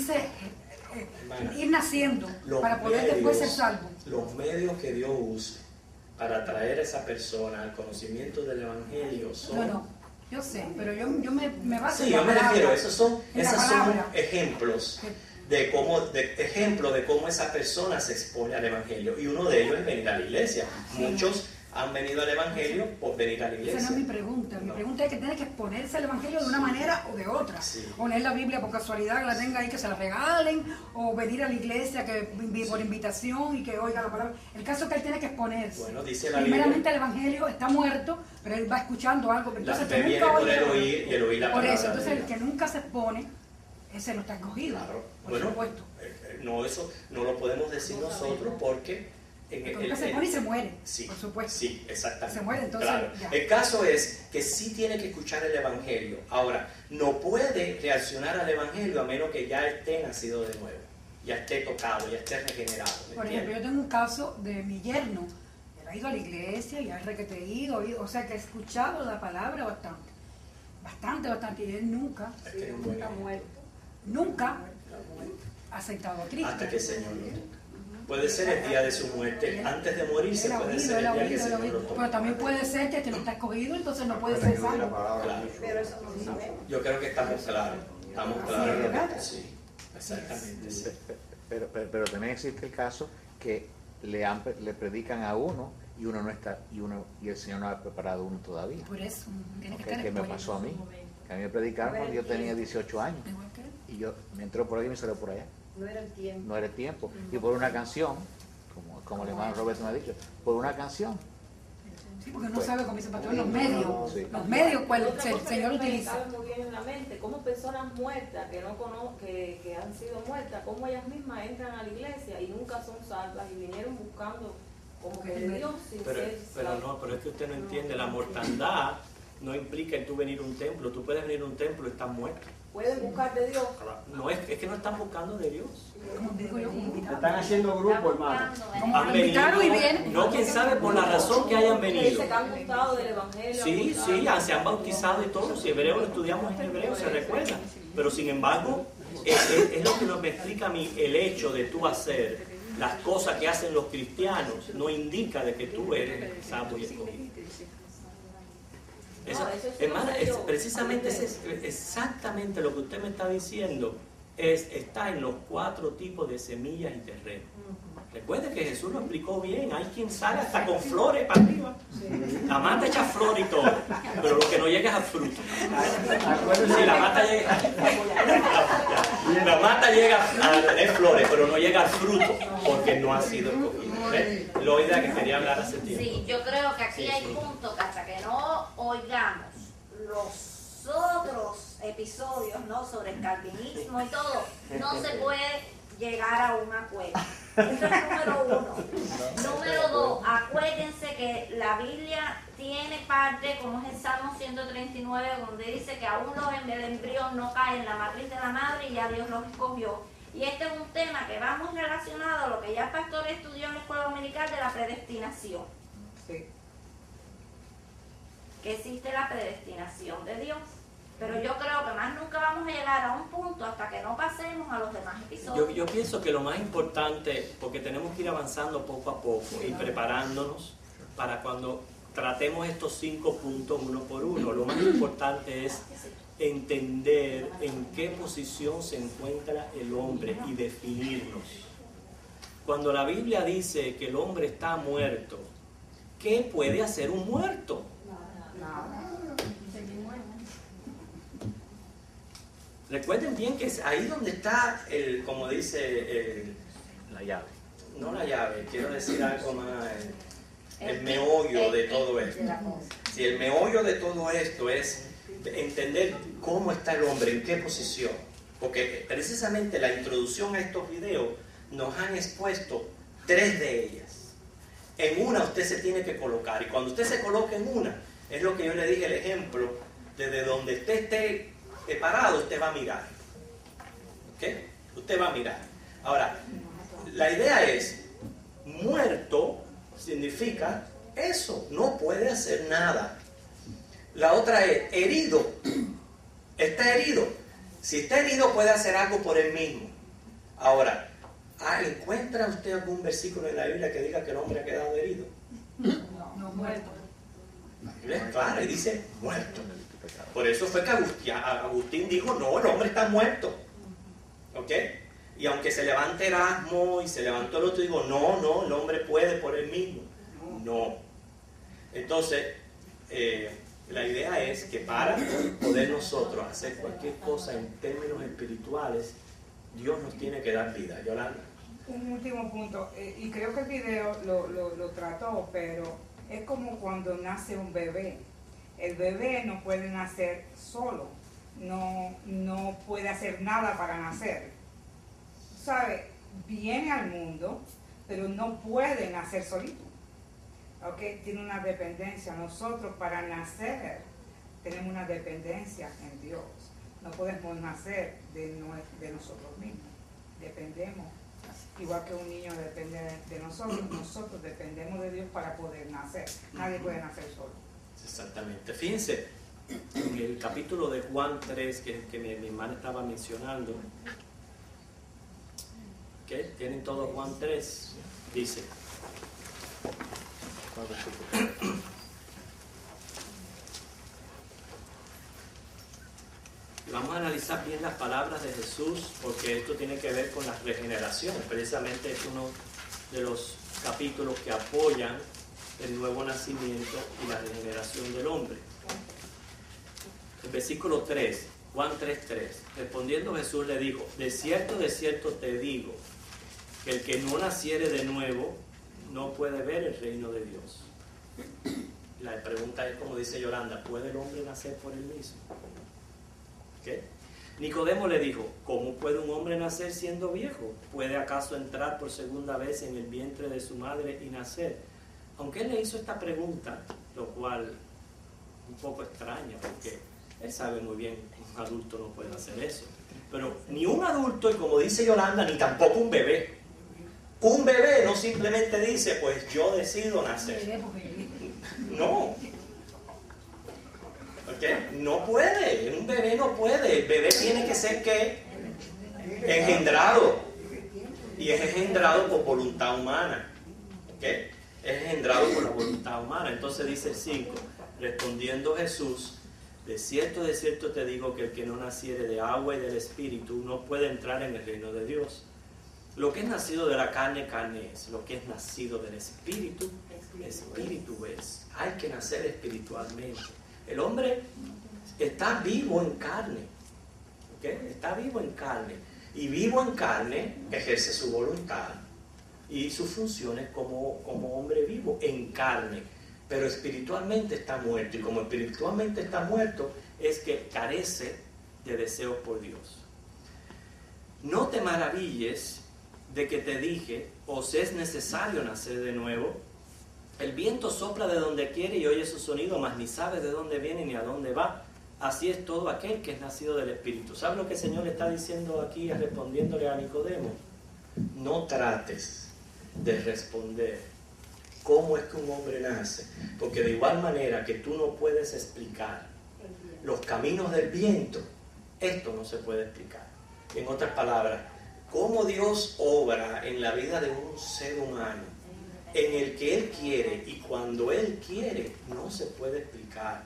naciendo para poder después ser salvo. Los medios que Dios usa para traer a esa persona al conocimiento del Evangelio son... No, yo sé, pero yo me baso en la palabra. Sí, yo me refiero, esos son ejemplos de cómo esa persona se expone al Evangelio. Y uno de ellos es venir a la iglesia. Muchos han venido al Evangelio por venir a la iglesia. Esa no es mi pregunta. Mi pregunta es que tiene que exponerse al Evangelio de una manera o de otra. Sí. O leer la Biblia por casualidad, que la tenga ahí, que se la regalen, o venir a la iglesia por invitación y que oiga la palabra. El caso es que él tiene que exponerse. Bueno, dice la Biblia. Primeramente el Evangelio está muerto, pero él va escuchando algo. Entonces, la fe viene por el oír y el oír la palabra. Por eso, entonces el que nunca se expone, ese no está escogido. Claro. Por supuesto. No, eso no lo podemos decir nosotros porque... se pone y se muere, sí, por supuesto. Sí, exactamente. Se muere, entonces claro. El caso es que sí tiene que escuchar el Evangelio. Ahora, no puede reaccionar al Evangelio a menos que ya esté nacido de nuevo, ya esté tocado, ya esté regenerado. Por ejemplo, yo tengo un caso de mi yerno. Él ha ido a la iglesia y ha requerido, o sea que ha escuchado la palabra bastante, y él nunca ha aceptado a Cristo. Hasta que el Señor lo toque. Puede ser el día de su muerte, antes de morirse, puede ser el día que el Señor lo toque. Pero también puede ser que no está escogido, entonces no puede ser salvo. Claro. Pero eso no lo sabemos. Yo creo que estamos claros. Estamos claros. Sí, exactamente. Sí. Pero también existe el caso que le predican a uno y uno no está, y el Señor no ha preparado uno todavía. Por eso, tiene que estar ¿Qué me pasó a mí? Que a mí me predicaron cuando yo tenía 18 años. Y yo me entró por aquí y me salió por allá. No era el tiempo. No era el tiempo. Y por una canción, como el hermano Roberto me ha dicho, por una canción. Sí, porque no sabe, como dice el patrón, los medios. Sí. Los medios, pues el Señor utiliza. Sabe muy bien en la mente cómo personas muertas que no conozco, que han sido muertas, cómo ellas mismas entran a la iglesia y nunca son salvas y vinieron buscando como que de Dios sin ser salvas. Pero es que usted no entiende, la mortandad no implica el tú venir a un templo. Tú puedes venir a un templo y estás muerto. Pueden buscar de Dios. No es que no están buscando de Dios. Como digo yo, están haciendo grupo, hermano. Han venido, y vienen. No, quién sabe por la razón que hayan venido. Dice que han gustado del Evangelio. Sí, se han bautizado y todo. Si hebreo lo estudiamos en hebreo, se recuerda. Pero sin embargo, es lo que me explica a mí el hecho de tú hacer las cosas que hacen los cristianos. No indica de que tú eres salvo y escogido. Hermana, precisamente es exactamente lo que usted me está diciendo, está en los 4 tipos de semillas y terreno. Recuerde que Jesús lo explicó bien, hay quien sale hasta con flores para arriba, la mata echa flor y todo, pero lo que no llega es al fruto. Sí, la mata llega a tener flores, pero no llega al fruto, porque no ha sido escogido. Loida, que quería hablar hace tiempo. Sí, yo creo que aquí hay puntos que hasta que no oigamos los otros episodios, ¿no?, sobre el calvinismo y todo, no se puede llegar a un acuerdo. Eso es número 1. Número 2, acuérdense que la Biblia tiene parte, como es el Salmo 139, donde dice que aún el embrión no cae en la matriz de la madre y ya Dios los escogió. Y este es un tema que va muy relacionado a lo que ya el pastor estudió en la escuela dominical de la predestinación. Sí. Que existe la predestinación de Dios. Pero yo creo que más nunca vamos a llegar a un punto hasta que no pasemos a los demás episodios. Yo pienso que lo más importante, porque tenemos que ir avanzando poco a poco y preparándonos para cuando tratemos estos 5 puntos uno por uno, lo más importante es entender en qué posición se encuentra el hombre y definirnos. Cuando la Biblia dice que el hombre está muerto, ¿qué puede hacer un muerto? Recuerden bien que es ahí donde está como dice la llave. No la llave, quiero decir algo más, el meollo meollo de todo esto. Si el meollo de todo esto es entender cómo está el hombre, en qué posición. Porque precisamente la introducción a estos videos nos han expuesto 3 de ellas. En una usted se tiene que colocar, y cuando usted se coloque en una, es lo que yo le dije el ejemplo, desde donde usted esté parado, usted va a mirar. ¿Ok? Usted va a mirar. Ahora, la idea es, muerto significa eso, no puede hacer nada. La otra es, herido. Está herido. Si está herido puede hacer algo por él mismo. Ahora, ¿encuentra usted algún versículo en la Biblia que diga que el hombre ha quedado herido? No, muerto. Claro, y dice muerto. Por eso fue que Agustín dijo, no, el hombre está muerto. ¿Ok? Y aunque se levante Erasmo y se levantó el otro, digo, no, el hombre puede por él mismo. No. Entonces, la idea es que para poder nosotros hacer cualquier cosa en términos espirituales, Dios nos tiene que dar vida. Yolanda. Un último punto, y creo que el video lo trató, pero es como cuando nace un bebé. El bebé no puede nacer solo, no puede hacer nada para nacer. ¿Sabe? Viene al mundo, pero no puede nacer solito. ¿Okay? Tiene una dependencia. Nosotros para nacer tenemos una dependencia en Dios. No podemos nacer de nosotros mismos. Dependemos. Igual que un niño depende de nosotros, nosotros dependemos de Dios para poder nacer. Nadie puede nacer solo. Exactamente. Fíjense, en el capítulo de Juan 3, que mi hermana estaba mencionando, ¿okay? ¿Tienen todo Juan 3? Dice. Vamos a analizar bien las palabras de Jesús, porque esto tiene que ver con la regeneración. Precisamente es uno de los capítulos que apoyan el nuevo nacimiento y la regeneración del hombre. El versículo 3, Juan 3:3. Respondiendo Jesús le dijo, de cierto te digo, que el que no naciere de nuevo no puede ver el reino de Dios. La pregunta es, como dice Yolanda, ¿puede el hombre nacer por él mismo? ¿Qué? Nicodemo le dijo, ¿cómo puede un hombre nacer siendo viejo? ¿Puede acaso entrar por segunda vez en el vientre de su madre y nacer? Aunque él le hizo esta pregunta, lo cual un poco extraña, porque él sabe muy bien que un adulto no puede hacer eso. Pero ni un adulto, y como dice Yolanda, ni tampoco un bebé. Un bebé no simplemente dice, pues yo decido nacer. No. ¿Okay? No puede, un bebé no puede. El bebé tiene que ser ¿qué? Engendrado. Y es engendrado por voluntad humana. ¿Okay? Es engendrado por la voluntad humana. Entonces dice el 5, respondiendo Jesús, de cierto te digo que el que no naciere de agua y del Espíritu no puede entrar en el reino de Dios. Lo que es nacido de la carne, carne es. Lo que es nacido del Espíritu, Espíritu es. Hay que nacer espiritualmente. El hombre está vivo en carne. ¿Okay? Está vivo en carne. Y vivo en carne ejerce su voluntad y sus funciones como hombre vivo en carne. Pero espiritualmente está muerto. Y como espiritualmente está muerto, es que carece de deseos por Dios. No te maravilles de que te dije, os es necesario nacer de nuevo. El viento sopla de donde quiere y oye su sonido, mas ni sabes de dónde viene ni a dónde va. Así es todo aquel que es nacido del Espíritu. ¿Sabes lo que el Señor le está diciendo aquí, respondiéndole a Nicodemo? No trates de responder cómo es que un hombre nace, porque de igual manera que tú no puedes explicar los caminos del viento, esto no se puede explicar. En otras palabras, cómo Dios obra en la vida de un ser humano, en el que Él quiere y cuando Él quiere, no se puede explicar.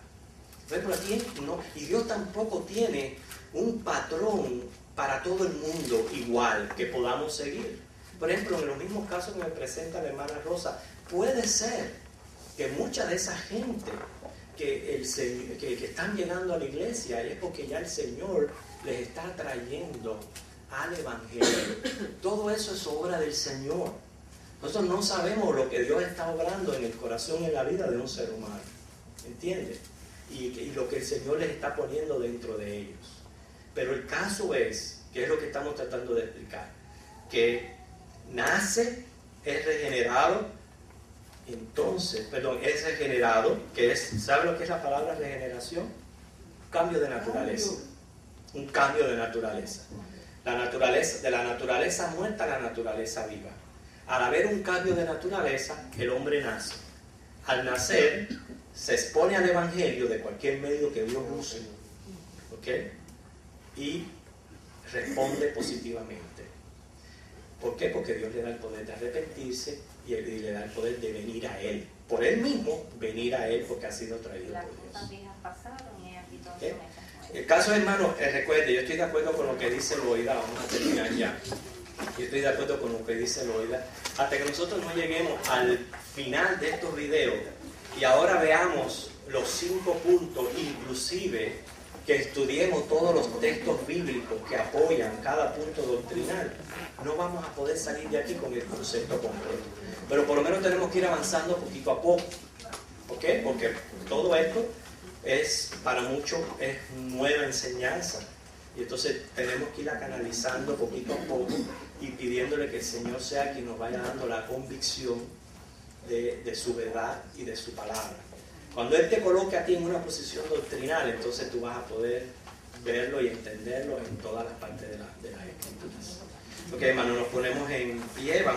Y Dios tampoco tiene un patrón para todo el mundo igual que podamos seguir. Por ejemplo, en los mismos casos que me presenta la hermana Rosa, puede ser que mucha de esa gente que están llegando a la iglesia es porque ya el Señor les está trayendo al Evangelio. Todo eso es obra del Señor. Nosotros no sabemos lo que Dios está obrando en el corazón y en la vida de un ser humano. ¿Entiendes? Y lo que el Señor les está poniendo dentro de ellos. Pero el caso es, que es lo que estamos tratando de explicar, que nace, es regenerado, es regenerado, que es, ¿sabe lo que es la palabra regeneración? Cambio de naturaleza. Un cambio de naturaleza. De la naturaleza muerta a la naturaleza viva. Al haber un cambio de naturaleza, el hombre nace. Al nacer, se expone al Evangelio de cualquier medio que Dios use. ¿Ok? Y responde positivamente. ¿Por qué? Porque Dios le da el poder de arrepentirse y le da el poder de venir a Él. Por Él mismo, venir a Él porque ha sido traído por Dios. ¿Okay? El caso, hermano, recuerde, yo estoy de acuerdo con lo que dice Loida, vamos a terminar ya. Yo estoy de acuerdo con lo que dice Loida. Hasta que nosotros no lleguemos al final de estos videos y ahora veamos los 5 puntos, inclusive que estudiemos todos los textos bíblicos que apoyan cada punto doctrinal, no vamos a poder salir de aquí con el concepto completo. Pero por lo menos tenemos que ir avanzando poquito a poco. ¿Ok? Porque todo esto es, para muchos, es nueva enseñanza. Y entonces tenemos que irla canalizando poquito a poco y pidiéndole que el Señor sea quien nos vaya dando la convicción de su verdad y de su palabra. Cuando Él te coloque a ti en una posición doctrinal, entonces tú vas a poder verlo y entenderlo en todas las partes de las Escrituras. Ok, hermano, nos ponemos en pie. Vamos